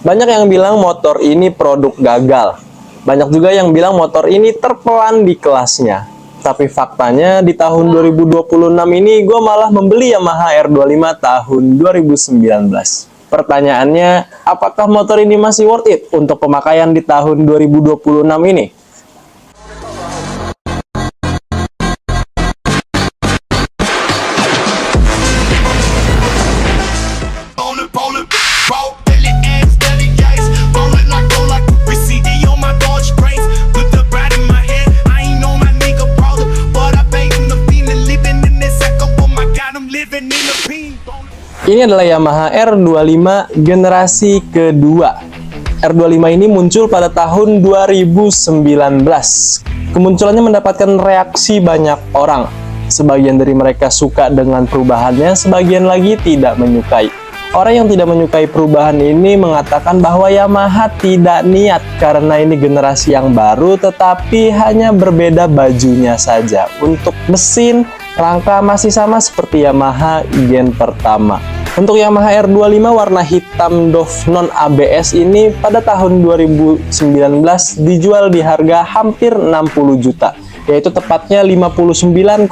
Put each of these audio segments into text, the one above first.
Banyak yang bilang motor ini produk gagal. Banyak juga yang bilang motor ini terpelan di kelasnya. Tapi faktanya di tahun 2026 ini gue malah membeli Yamaha R25 tahun 2019. Pertanyaannya, apakah motor ini masih worth it untuk pemakaian di tahun 2026 ini? Ini adalah Yamaha R25 generasi kedua. R25 ini muncul pada tahun 2019. Kemunculannya mendapatkan reaksi banyak orang. Sebagian dari mereka suka dengan perubahannya, sebagian lagi tidak menyukai. Orang yang tidak menyukai perubahan ini mengatakan bahwa Yamaha tidak niat karena ini generasi yang baru, tetapi hanya berbeda bajunya saja. Untuk mesin, rangka masih sama seperti Yamaha gen pertama. Untuk Yamaha R25 warna hitam doff non ABS ini pada tahun 2019 dijual di harga hampir 60 juta, yaitu tepatnya 59,9.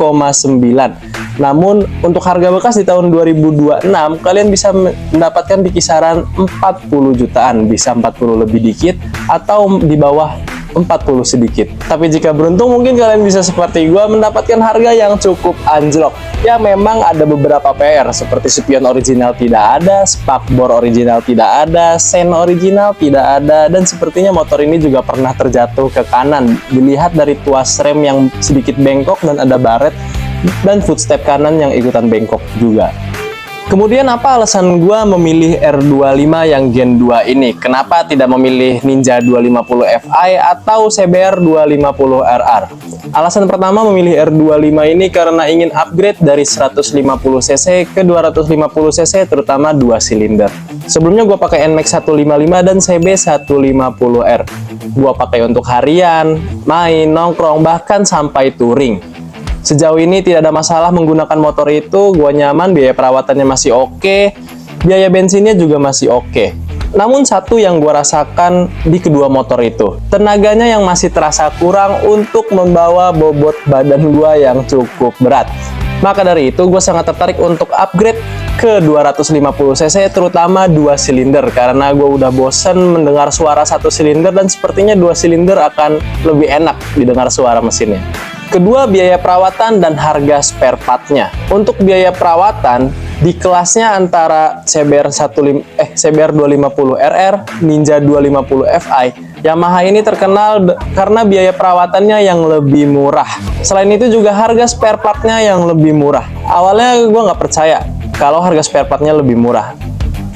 Namun untuk harga bekas di tahun 2026 kalian bisa mendapatkan di kisaran 40 jutaan, bisa 40 lebih dikit atau di bawah 40 sedikit. Tapi jika beruntung mungkin kalian bisa seperti gue mendapatkan harga yang cukup anjlok. Ya memang ada beberapa PR seperti spion original tidak ada, spakbor original tidak ada, sen original tidak ada, dan sepertinya motor ini juga pernah terjatuh ke kanan. Dilihat dari tuas rem yang sedikit bengkok dan ada baret dan footstep kanan yang ikutan bengkok juga. Kemudian apa alasan gua memilih R25 yang Gen 2 ini? Kenapa tidak memilih Ninja 250 Fi atau CBR 250 RR? Alasan pertama memilih R25 ini karena ingin upgrade dari 150cc ke 250cc, terutama 2 silinder. Sebelumnya gua pakai NMAX 155 dan CB 150R. Gua pakai untuk harian, main, nongkrong, bahkan sampai touring. Sejauh ini tidak ada masalah menggunakan motor itu, gua nyaman, biaya perawatannya masih oke, biaya bensinnya juga masih oke. Namun satu yang gua rasakan di kedua motor itu, tenaganya yang masih terasa kurang untuk membawa bobot badan gua yang cukup berat. Maka dari itu gue sangat tertarik untuk upgrade ke 250cc, terutama 2 silinder, karena gue udah bosen mendengar suara 1 silinder dan sepertinya 2 silinder akan lebih enak didengar suara mesinnya. Kedua, biaya perawatan dan harga spare partnya. Untuk biaya perawatan di kelasnya antara CBR 250 RR, Ninja 250 Fi, Yamaha ini terkenal karena biaya perawatannya yang lebih murah. Selain itu juga harga spare partnya yang lebih murah. Awalnya gue nggak percaya kalau harga spare partnya lebih murah.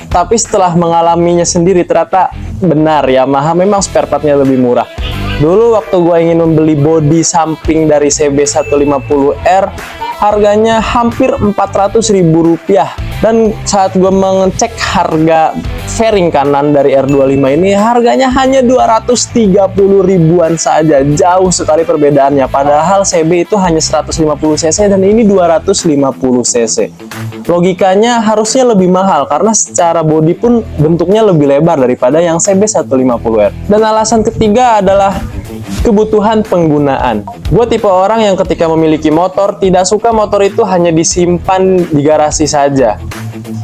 Tapi setelah mengalaminya sendiri ternyata benar, Yamaha memang spare partnya lebih murah. Dulu waktu gue ingin membeli bodi samping dari CB 150R, harganya hampir Rp400.000. Dan saat gue mengecek harga fairing kanan dari R25 ini, harganya hanya 230 ribuan saja. Jauh sekali perbedaannya, padahal CB itu hanya 150cc dan ini 250cc. Logikanya harusnya lebih mahal karena secara bodi pun bentuknya lebih lebar daripada yang CB 150R. Dan alasan ketiga adalah kebutuhan penggunaan. Gue tipe orang yang ketika memiliki motor tidak suka motor itu hanya disimpan di garasi saja.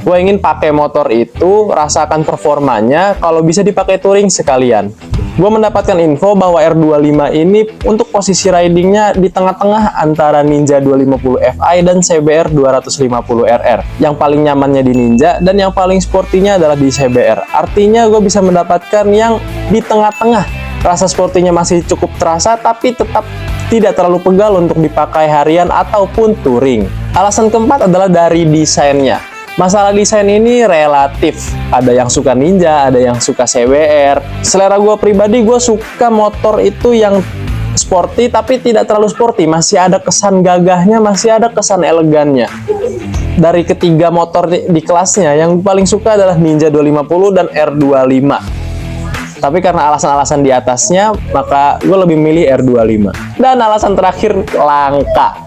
Gue ingin pakai motor itu, rasakan performanya, kalau bisa dipakai touring sekalian. Gue mendapatkan info bahwa R25 ini untuk posisi ridingnya di tengah-tengah antara Ninja 250 Fi dan CBR 250 RR. Yang paling nyamannya di Ninja dan yang paling sportinya adalah di CBR. Artinya gue bisa mendapatkan yang di tengah-tengah. Rasa sportinya masih cukup terasa tapi tetap tidak terlalu pegal untuk dipakai harian ataupun touring. Alasan keempat adalah dari desainnya. Masalah desain ini relatif. Ada yang suka Ninja, ada yang suka CBR. Selera gue pribadi, gue suka motor itu yang sporty tapi tidak terlalu sporty. Masih ada kesan gagahnya, masih ada kesan elegannya. Dari ketiga motor di kelasnya, yang paling suka adalah Ninja 250 dan R25. Tapi karena alasan-alasan di atasnya, maka gue lebih milih R25. Dan alasan terakhir, langka.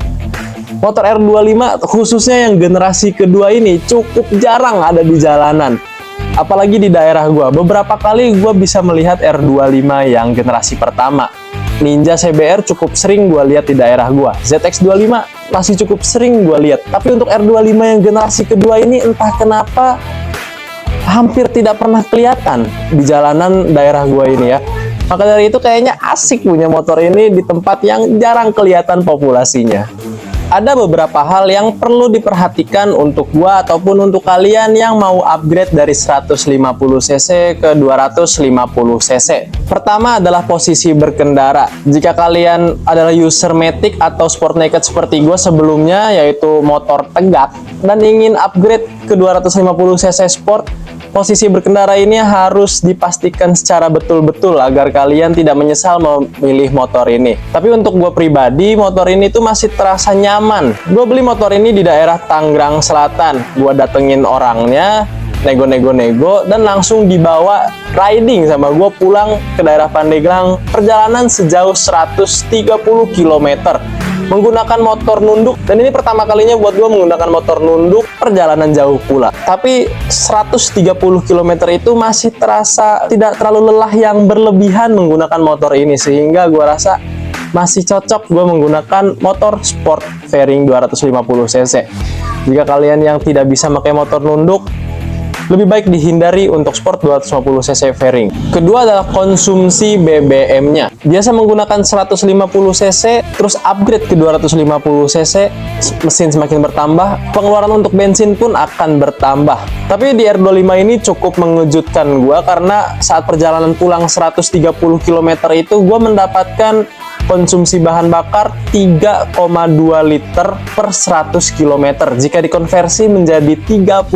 Motor R25 khususnya yang generasi kedua ini cukup jarang ada di jalanan. apalagi di daerah gua. Beberapa kali gua bisa melihat R25 yang generasi pertama. Ninja CBR cukup sering gua lihat di daerah gua. ZX25 masih cukup sering gua lihat. Tapi untuk R25 yang generasi kedua ini entah kenapa hampir tidak pernah kelihatan di jalanan daerah gua ini ya. Maka dari itu kayaknya asik punya motor ini di tempat yang jarang kelihatan populasinya. Ada beberapa hal yang perlu diperhatikan untuk gua ataupun untuk kalian yang mau upgrade dari 150cc ke 250cc. Pertama adalah posisi berkendara. Jika kalian adalah user Matic atau Sport Naked seperti gua sebelumnya, yaitu motor tegak, dan ingin upgrade ke 250cc Sport, posisi berkendara ini harus dipastikan secara betul-betul agar kalian tidak menyesal memilih motor ini. Tapi untuk gue pribadi, motor ini tuh masih terasa nyaman. Gue beli motor ini di daerah Tangerang Selatan. Gue datengin orangnya, nego-nego, dan langsung dibawa riding sama gue pulang ke daerah Pandeglang. Perjalanan sejauh 130 km. Menggunakan motor nunduk, dan ini pertama kalinya buat gue menggunakan motor nunduk perjalanan jauh pula. Tapi 130 km itu masih terasa tidak terlalu lelah yang berlebihan menggunakan motor ini, sehingga gue rasa masih cocok gue menggunakan motor sport fairing 250cc. Jika kalian yang tidak bisa pakai motor nunduk, lebih baik dihindari untuk sport 250cc fairing. Kedua adalah konsumsi BBM-nya. Biasa menggunakan 150cc, terus upgrade ke 250cc, mesin semakin bertambah, pengeluaran untuk bensin pun akan bertambah. Tapi di R25 ini cukup mengejutkan gua karena saat perjalanan pulang 130 km itu gua mendapatkan konsumsi bahan bakar 3,2 liter per 100 km. Jika dikonversi menjadi 32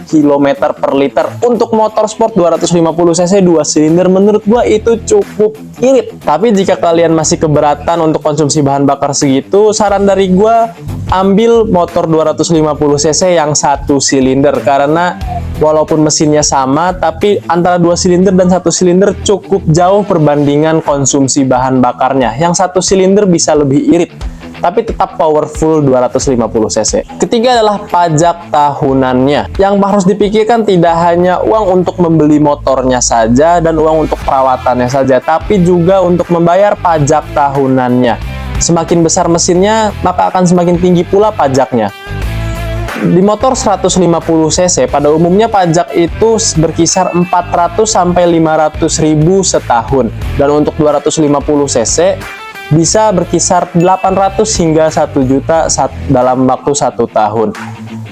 km per liter. Untuk motor sport 250cc 2 silinder menurut gua itu cukup irit. Tapi jika kalian masih keberatan untuk konsumsi bahan bakar segitu, saran dari gua ambil motor 250cc yang 1 silinder, karena walaupun mesinnya sama, tapi antara 2 silinder dan 1 silinder cukup jauh perbandingan konsumsi bahan bakarnya. Yang 1 silinder bisa lebih irit, tapi tetap powerful 250cc. Ketiga adalah pajak tahunannya. Yang harus dipikirkan tidak hanya uang untuk membeli motornya saja dan uang untuk perawatannya saja, tapi juga untuk membayar pajak tahunannya. Semakin besar mesinnya, maka akan semakin tinggi pula pajaknya. Di motor 150cc pada umumnya pajak itu berkisar 400 sampai 500 ribu setahun, dan untuk 250cc bisa berkisar 800 hingga 1 juta dalam waktu 1 tahun.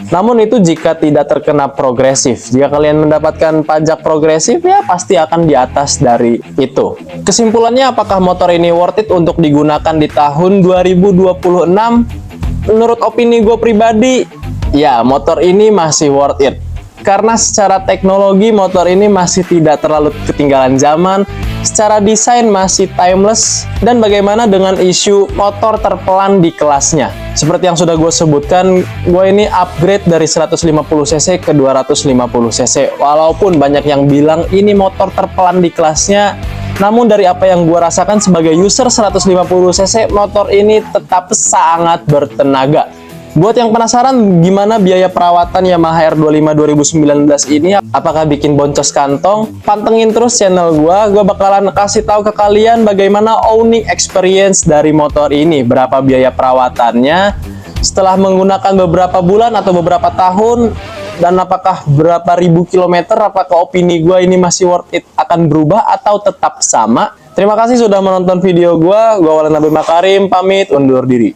Namun itu jika tidak terkena progresif. Jika kalian mendapatkan pajak progresif, ya pasti akan di atas dari itu. Kesimpulannya, apakah motor ini worth it untuk digunakan di tahun 2026? Menurut opini gue pribadi, ya, motor ini masih worth it. Karena secara teknologi motor ini masih tidak terlalu ketinggalan zaman, secara desain masih timeless, dan bagaimana dengan isu motor terpelan di kelasnya. Seperti yang sudah gue sebutkan, gue ini upgrade dari 150cc ke 250cc. Walaupun banyak yang bilang ini motor terpelan di kelasnya, namun dari apa yang gue rasakan sebagai user 150cc, motor ini tetap sangat bertenaga. Buat yang penasaran gimana biaya perawatan Yamaha R25 2019 ini, apakah bikin boncos kantong? Pantengin terus channel gua bakalan kasih tahu ke kalian bagaimana owning experience dari motor ini, berapa biaya perawatannya setelah menggunakan beberapa bulan atau beberapa tahun, dan apakah berapa ribu kilometer, apakah opini gua ini masih worth it, akan berubah atau tetap sama. Terima kasih sudah menonton video gua Walan Nabil Makarim, pamit undur diri.